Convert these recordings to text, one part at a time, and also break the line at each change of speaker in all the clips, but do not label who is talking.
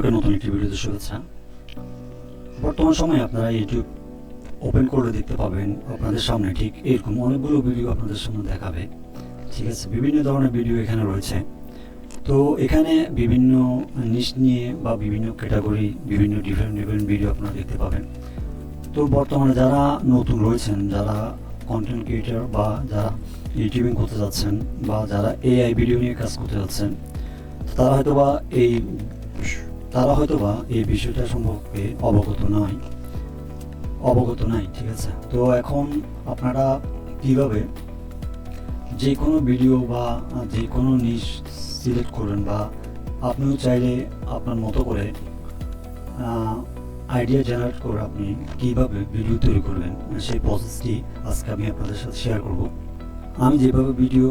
সবাইকে নতুন একটি ভিডিওতে শুভেচ্ছা। বর্তমান সময়ে আপনারা ইউটিউব ওপেন করে দেখতে পাবেন আপনাদের সামনে ঠিক এরকম অনেকগুলো ভিডিও আপনাদের সামনে দেখাবে। ঠিক আছে, বিভিন্ন ধরনের ভিডিও এখানে রয়েছে। তো এখানে বিভিন্ন নিশ নিয়ে বা বিভিন্ন ক্যাটাগরি বিভিন্ন ডিফারেন্ট ভিডিও আপনারা দেখতে পাবেন। তো বর্তমানে যারা নতুন রয়েছেন, যারা কন্টেন্ট ক্রিয়েটর বা যারা ইউটিউবিং করতে যাচ্ছেন বা যারা এআই ভিডিও নিয়ে কাজ করতে যাচ্ছেন, তারা হয়তোবা এই বিষয়টা সম্পর্কে অবগত নাই। ঠিক আছে, তো এখন আপনারা কীভাবে যে কোনো ভিডিও বা যে কোনো নিশ সিলেক্ট করবেন বা আপনিও চাইলে আপনার মতো করে আইডিয়া জেনারেট করে আপনি কীভাবে ভিডিও তৈরি করবেন, সেই প্রসেসটি আজকে আমি আপনাদের সাথে শেয়ার করব। আমি যেভাবে ভিডিও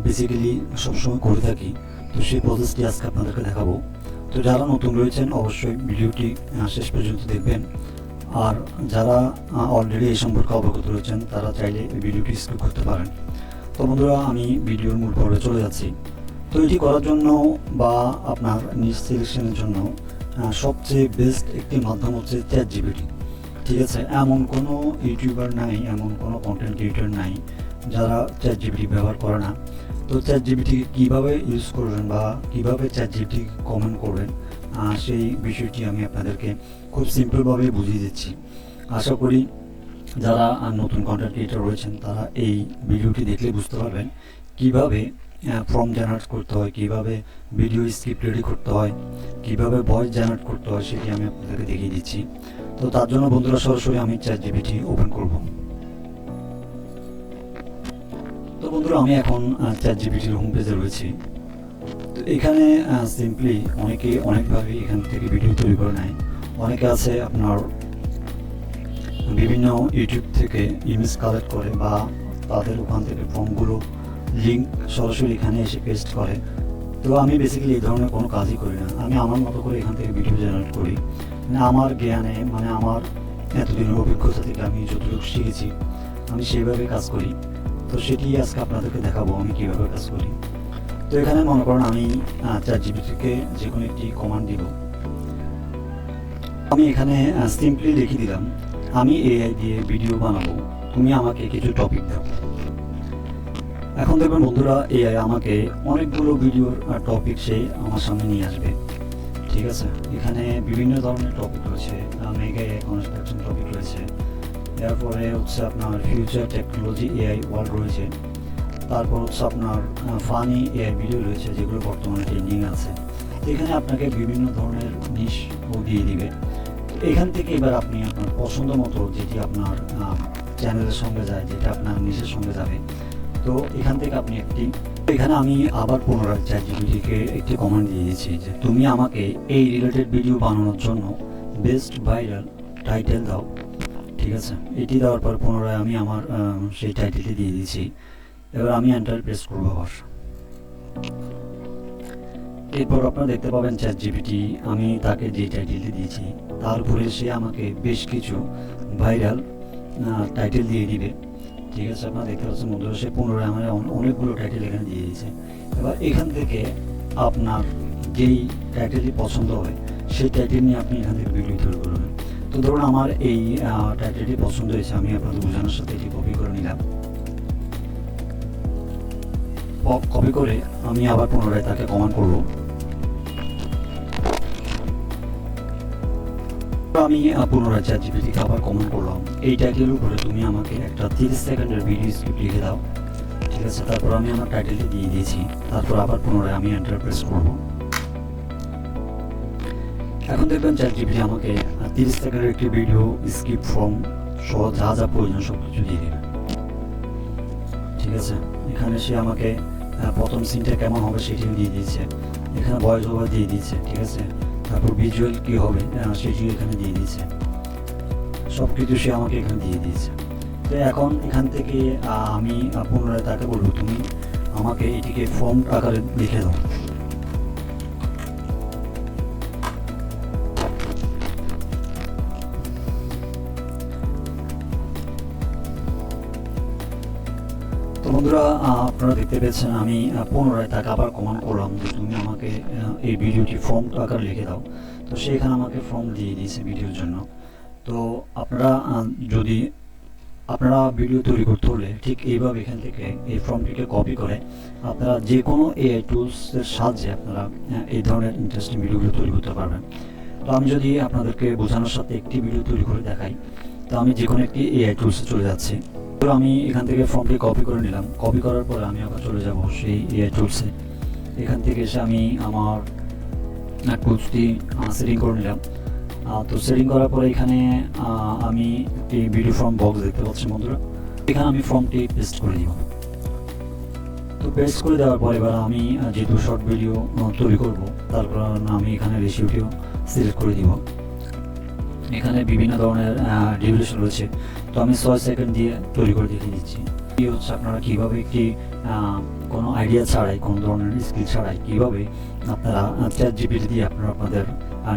বেসিক্যালি সবসময় করে থাকি, তো সেই প্রসেসটি আজকে আপনাদেরকে দেখাবো। তো যারা নতুন রয়েছেন অবশ্যই ভিডিওটি শেষ পর্যন্ত দেখবেন, আর যারা অলরেডি এই সম্পর্কে অবগত রয়েছেন তারা চাইলে ভিডিওটি স্কিপ করতে পারেন। তো বন্ধুরা, আমি ভিডিওর মূল পর্বে চলে যাচ্ছি। তো এটি করার জন্য বা আপনার নিজ সিলেকশনের জন্য সবচেয়ে বেস্ট একটি মাধ্যম হচ্ছে চ্যাটজিপিটি। ঠিক আছে, এমন কোনো ইউটিউবার নাই, এমন কোনো কন্টেন্ট ক্রিয়েটর নাই যারা চ্যাটজিপিটি ব্যবহার করে না। তো চ্যাটজিপিটি কীভাবে ইউজ করবেন বা কীভাবে চ্যাটজিপিটি কমেন্ট করবেন, সেই বিষয়টি আমি আপনাদেরকে খুব সিম্পলভাবে বুঝিয়ে দিচ্ছি। আশা করি যারা নতুন কন্টেন্ট ক্রিয়েটর রয়েছেন তারা এই ভিডিওটি দেখলে বুঝতে পারবেন কীভাবে ফর্ম জেনারেট করতে হয়, কীভাবে ভিডিও স্ক্রিপ্ট রেডি করতে হয়, কীভাবে ভয়েস জেনারেট করতে হয়, সেটি আমি আপনাদেরকে দেখিয়ে দিচ্ছি। তো তার জন্য বন্ধুরা সরাসরি আমি চ্যাটজিপিটি ওপেন করব। তো বন্ধুরা, আমি এখন চ্যাটজিপিটির হোম পেজে রয়েছি। তো এখানে সিম্পলি অনেকে অনেকভাবে এখান থেকে ভিডিও তৈরি করে নেয়। অনেকে আছে আপনার বিভিন্ন ইউটিউব থেকে ইমেজ কালেক্ট করে বা তাদের ওখান থেকে ফর্মগুলো লিঙ্ক সরাসরি এখানে এসে পেস্ট করে। তো আমি বেসিক্যালি এই ধরনের কোনো কাজই করি না। আমি আমার মতো করে এখান থেকে ভিডিও জেনারেট করি, মানে আমার জ্ঞানে, মানে আমার এতদিনের অভিজ্ঞতা থেকে আমি যতটুকু শিখেছি আমি সেইভাবে কাজ করি। তো সেটি আজকে আপনাদেরকে দেখাবো আমি কীভাবে কাজ করি। তো এখানে মনে করেন আমি চ্যাটজিপিটিকে যে কোনো একটি কমান্ড দিব। আমি এখানে সিম্পলি লিখে দিলাম, আমি এআই দিয়ে ভিডিও বানাবো, তুমি আমাকে কিছু টপিক দাও। এখন দেখবেন বন্ধুরা, এআই আমাকে অনেকগুলো ভিডিওর টপিক সে আমার সামনে নিয়ে আসবে। ঠিক আছে, এখানে বিভিন্ন ধরনের টপিক রয়েছে, মেগা এআই কনস্ট্রাকশন টপিক রয়েছে, এরপরে হচ্ছে আপনার ফিউচার টেকনোলজি এআই ওয়ার্ল্ড রয়েছে, তারপর হচ্ছে আপনার ফানি এআই ভিডিও রয়েছে যেগুলো বর্তমানে ট্রেন্ডিং আছে। এখানে আপনাকে বিভিন্ন ধরনের নিশ দিয়ে দিবে। এখান থেকে এবার আপনি আপনার পছন্দ মতো যেটি আপনার চ্যানেলের সঙ্গে যায়, যেটা আপনার নিশের সঙ্গে যাবে, তো এখান থেকে আপনি এখানে আমি আবার পুনরায় চ্যাটজিপিটিকে একটি কমান্ড দিয়ে দিয়েছি যে তুমি আমাকে এই রিলেটেড ভিডিও বানানোর জন্য বেস্ট ভাইরাল টাইটেল দাও। ঠিক আছে, এটি দেওয়ার পর পুনরায় আমি আমার সেই টাইটেলটি দিয়ে দিয়েছি। এবার আমি এন্টার প্রেস করবো আবার। এরপর আপনারা দেখতে পাবেন চ্যাটজিপিটি আমি তাকে যে টাইটেলটি দিয়েছি তার উপরে সে আমাকে বেশ কিছু ভাইরাল টাইটেল দিয়ে দিবে। ঠিক আছে, আপনারা দেখতে পাচ্ছেন বন্ধুরা, সে পুনরায় আমার অনেকগুলো টাইটেল এখানে দিয়ে দিয়েছে। এবার এখান থেকে আপনার যেই টাইটেলটি পছন্দ হয় সেই টাইটেল নিয়ে আপনি এখান থেকে ভিডিও তৈরি করবেন। তো ধরুন আমার এই টাইটেলটি পছন্দ হয়েছে, আমি আপনাদের বোঝানোর সাথে এটি কপি করে নিলাম। কপি করে আমি আবার পুনরায় তাকে কমান্ড করব। আমি পুনরায় চ্যাটজিপিটিকে আবার কমেন্ট করলাম, এই টাইটেলের উপরে তুমি আমাকে একটা 30 সেকেন্ডের ভিডিও স্ক্রিপ্ট লিখে দাও। ঠিক আছে, তারপর আমি আমার টাইটেলটি দিয়ে দিয়েছি। তারপর আবার পুনরায় আমি এন্টার প্রেস করব। এখন দেখবেন চ্যাটজিপিটি আমাকে 30 সেকেন্ডের একটি ভিডিও স্ক্রিপ্ট ফর্ম সহ যা যা প্রয়োজন সব কিছু দিয়ে দেবে। ঠিক আছে, এখানে সে আমাকে প্রথম সিনটা কেমন হবে সেটিও দিয়ে দিয়েছে, এখানে ভয়েস ওভার দিয়ে দিয়েছে। ঠিক আছে, তারপর ভিজুয়াল কী হবে সেটিও এখানে দিয়ে দিয়েছে, সব কিছু সে আমাকে এখানে দিয়ে দিয়েছে। তো এখন এখান থেকে আমি পুনরায় তাকে বলবো তুমি আমাকে এটিকে ফর্ম আকারে লিখে দাও। তো বন্ধুরা, আপনারা দেখতে পেয়েছেন আমি পুনরায় তাকে আবার কমান্ড করলাম যে তুমি আমাকে এই ভিডিওটি ফর্ম আকারে লিখে দাও। তো সে এখানে আমাকে ফর্ম দিয়ে দিয়েছে ভিডিওর জন্য। তো আপনারা যদি আপনারা ভিডিও তৈরি করতে হলে ঠিক এইভাবে এখান থেকে এই ফর্মটিকে কপি করে আপনারা যে কোনো এআই টুলসের সাহায্যে আপনারা এই ধরনের ইন্টারেস্টিং ভিডিওগুলো তৈরি করতে পারবেন। তো আমি যদি আপনাদেরকে বোঝানোর সাথে একটি ভিডিও তৈরি করে দেখাই, তো আমি যে কোনো একটি এআই টুলসে চলে যাচ্ছি। তো আমি এখান থেকে ফর্মটি কপি করে নিলাম। কপি করার পরে আমি আবার চলে যাব সেই এআই টুলসে। এখান থেকে এসে আমি আমার টুলসটি সেটিং করে নিলাম। তো সেটিং করার পরে এখানে আমি একটি ভিডিও ফর্ম বক্স দেখতে পাচ্ছি বন্ধুরা। এখানে আমি ফর্মটি পেস্ট করে দিব। তো পেস্ট করে দেওয়ার পরে এবার আমি যেহেতু শর্ট ভিডিও তৈরি করব, তারপর আমি এখানে রেশিওটিও সিলেক্ট করে দিব। এখানে বিভিন্ন ধরনের ডিউরেশন রয়েছে, তো আমি 6 সেকেন্ড দিয়ে তৈরি করে দেখিয়ে দিচ্ছি। এই হচ্ছে আপনারা কীভাবে একটি কোনো আইডিয়া ছাড়াই, কোনো ধরনের স্কিল ছাড়াই কীভাবে আপনারা চ্যাট জিপিটি দিয়ে আপনারা আপনাদের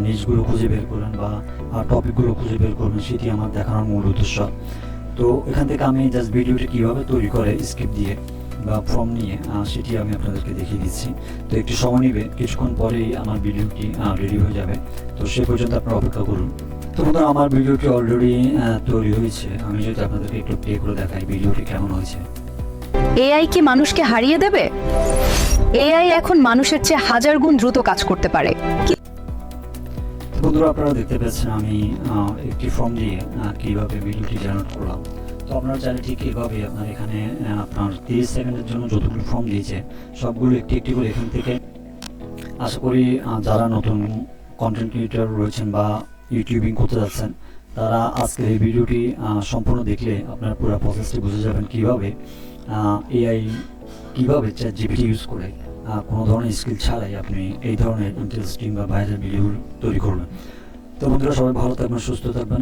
নিউজগুলো খুঁজে বের করবেন বা টপিকগুলো খুঁজে বের করবেন, সেটি আমার দেখানোর মূল উদ্দেশ্য। তো এখান থেকে আমি জাস্ট ভিডিওটি কীভাবে তৈরি করে স্ক্রিপ্ট দিয়ে বা ফর্ম নিয়ে সেটি আমি আপনাদেরকে দেখিয়ে দিচ্ছি। তো একটু সময় নেবে, কিছুক্ষণ পরেই আমার ভিডিওটি রেডি হয়ে যাবে। তো সে পর্যন্ত আপনারা অপেক্ষা করুন। তো বন্ধুরা, আমার ভিডিওটি অলরেডি তৈরি হয়েছে। আমি যদি আপনাদেরকে একটু প্লে করে দেখাই ভিডিওটি কেমন হয়েছে।
এআই কি মানুষকে হারিয়ে দেবে? এআই এখন মানুষের চেয়ে 1000 গুণ দ্রুত কাজ করতে পারে।
বন্ধুরা, আপনারা দেখতে পাচ্ছেন আমি একটি ফর্ম দিয়ে কীভাবে ভিডিওটি জেনারেট করলাম। তো আপনারা চাইলে ঠিক এভাবে আপনার এখানে আপনার 30 সেকেন্ডের জন্য যতগুলো ফর্ম দিয়েছে সবগুলো একটি একটি করে এখান থেকে, আশা করি যারা নতুন কন্টেন্ট ক্রিয়েটর রয়েছেন বা ইউটিউবিং করতে যাচ্ছেন, তারা আজকের এই ভিডিওটি সম্পূর্ণ দেখলে আপনারা পুরো প্রসেসটি বুঝে যাবেন কীভাবে এআই, কীভাবে চ্যাট জিপিটি ইউজ করে কোনো ধরনের স্কিল ছাড়াই আপনি এই ধরনের ইন্টারেস্টিং বা ভাইরাল ভিডিও তৈরি করবেন। তো বন্ধুরা, সবাই ভালো থাকবেন, সুস্থ থাকবেন।